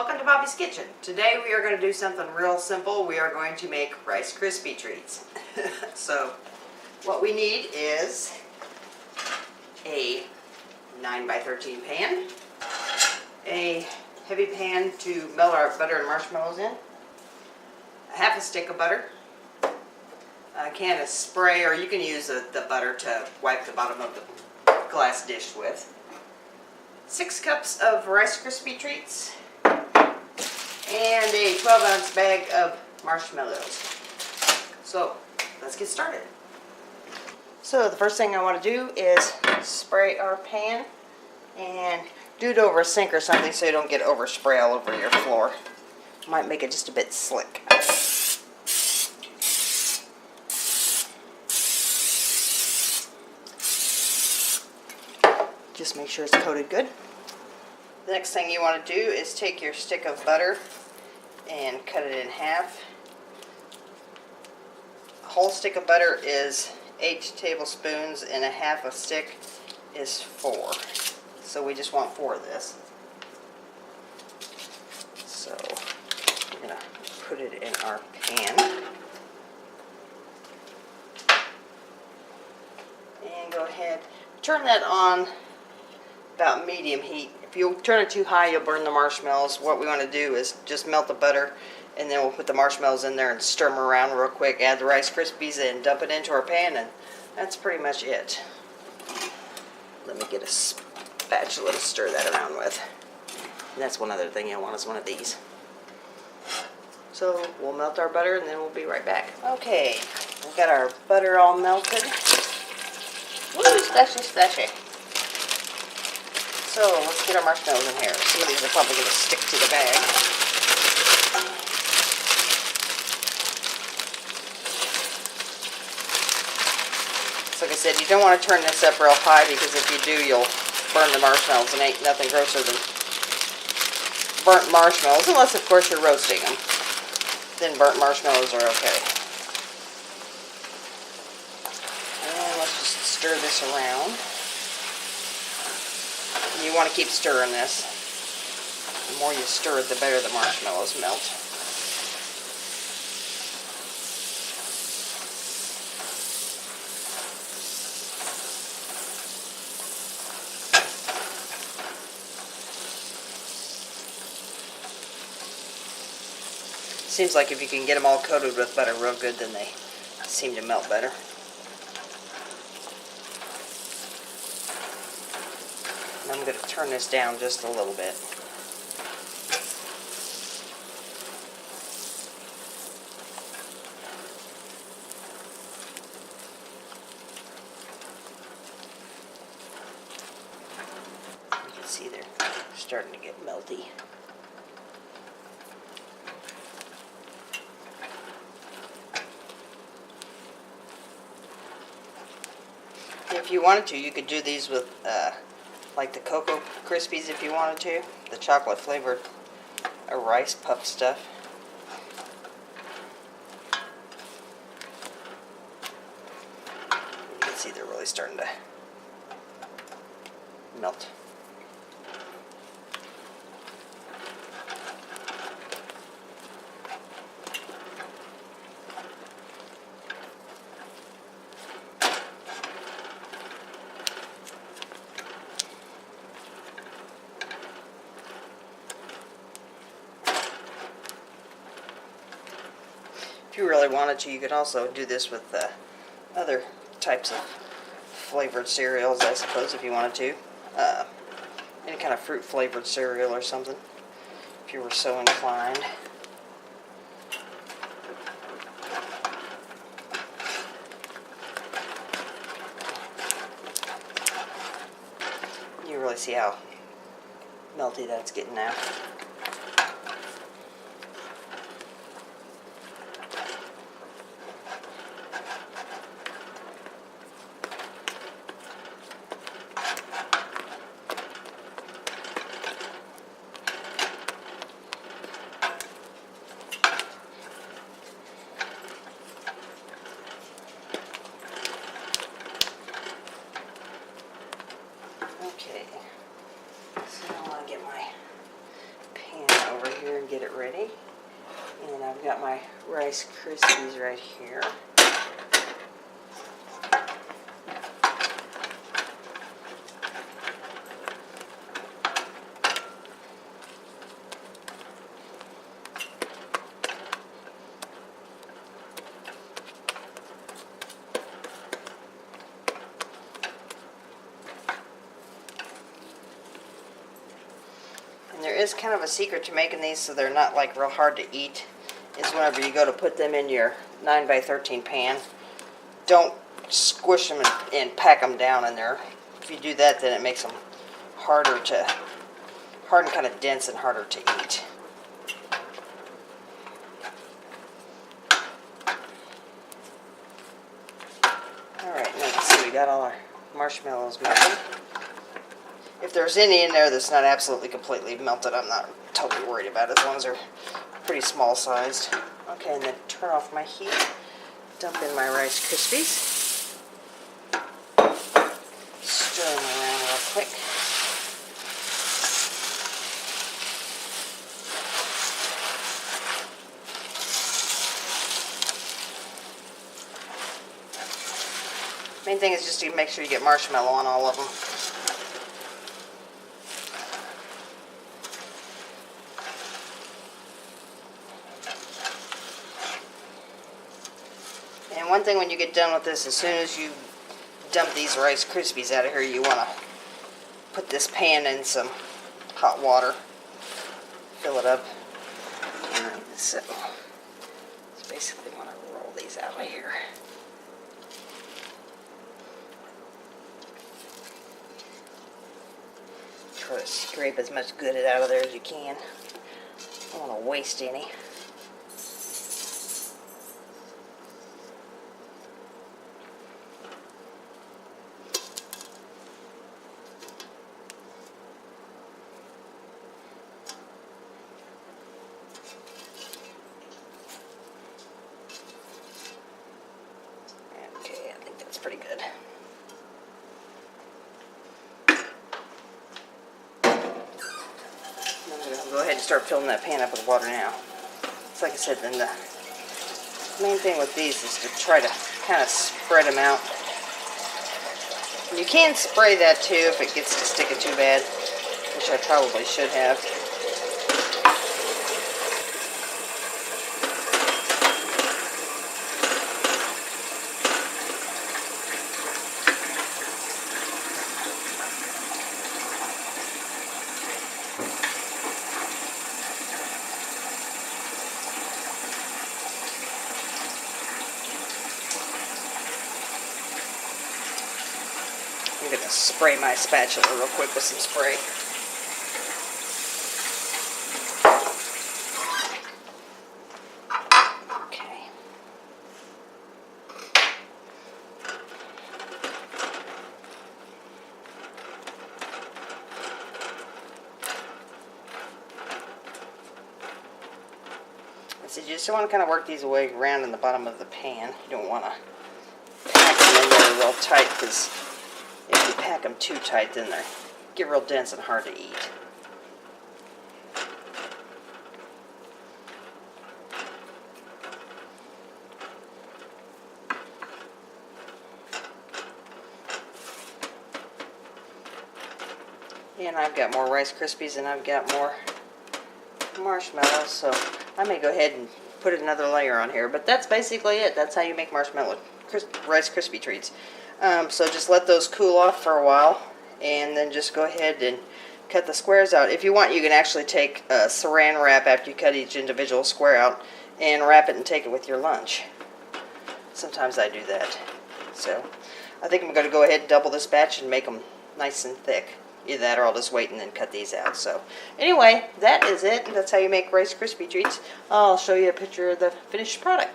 Welcome to Bobbi's Kitchen. Today we are going to do something real simple. We are going to make Rice Krispie treats. So what we need is a 9x13 pan, a heavy pan to melt our butter and marshmallows in, a half a stick of butter, a can of spray, or you can use the butter to wipe the bottom of the glass dish with, 6 cups of Rice Krispie treats, and a 12-ounce bag of marshmallows. So let's get started. So the first thing I want to do is spray our pan, and do it over a sink or something so you don't get overspray all over your floor. Might make it just a bit slick. Just make sure it's coated good. The next thing you want to do is take your stick of butter and cut it in half. A whole stick of butter is 8 tablespoons and a half a stick is 4. So we just want 4 of this. So we're going to put it in our pan. And go ahead, turn that on about medium heat. If you turn it too high, you'll burn the marshmallows. What we want to do is just melt the butter, and then we'll put the marshmallows in there and stir them around real quick. Add the Rice Krispies and dump it into our pan, and that's pretty much it. Let me get a spatula to stir that around with. And that's one other thing you'll want is one of these. So we'll melt our butter, and then we'll be right back. Okay, we've got our butter all melted. Woo, splashy, splashy. So let's get our marshmallows in here. Some of these are probably going to stick to the bag. So like I said, you don't want to turn this up real high, because if you do, you'll burn the marshmallows, and ain't nothing grosser than burnt marshmallows, unless of course you're roasting them. Then burnt marshmallows are okay. And let's just stir this around. You want to keep stirring this. The more you stir it, the better the marshmallows melt. Seems like if you can get them all coated with butter real good, then they seem to melt better. I'm going to turn this down just a little bit. You can see they're starting to get melty. If you wanted to, you could do these with like the Cocoa Krispies if you wanted to, the chocolate flavored rice puff stuff. You can see they're really starting to melt. If you really wanted to, you could also do this with other types of flavored cereals, I suppose, if you wanted to. Any kind of fruit flavored cereal or something, if you were so inclined. You really see how melty that's getting now. Okay, so I want to get my get it ready. And I've got my Rice Krispies right here. There is kind of a secret to making these so they're not like real hard to eat, is whenever you go to put them in your 9x13 pan, don't squish them and pack them down in there. If you do that, then it makes them hard and kind of dense and harder to eat. Alright, now let's see, we got all our marshmallows melted. If there's any in there that's not absolutely completely melted, I'm not totally worried about it, as long as they're pretty small sized. Okay, and then turn off my heat. Dump in my Rice Krispies. Stir them around real quick. Main thing is just to make sure you get marshmallow on all of them. And one thing when you get done with this, as soon as you dump these Rice Krispies out of here, you want to put this pan in some hot water. Fill it up. And so, just basically want to roll these out of here. Try to scrape as much good out of there as you can. I don't want to waste any. Okay, I think that's pretty good. Go ahead and start filling that pan up with water now. It's like I said, then the main thing with these is to try to kind of spread them out. And you can spray that too if it gets to sticking too bad, which I probably should have. I'm going to spray my spatula real quick with some spray. Okay. So you just want to kind of work these away around in the bottom of the pan. You don't want to pack them in there real tight, because if you pack them too tight, then they get real dense and hard to eat. And I've got more Rice Krispies and I've got more marshmallows, so I may go ahead and put another layer on here. But that's basically it. That's how you make Rice Krispie treats. So just let those cool off for a while, and then just go ahead and cut the squares out. If you want, you can actually take a saran wrap after you cut each individual square out and wrap it and take it with your lunch. Sometimes I do that. So I think I'm going to go ahead and double this batch and make them nice and thick. Either that or I'll just wait and then cut these out. So anyway, that is it. That's how you make Rice Krispie treats. I'll show you a picture of the finished product.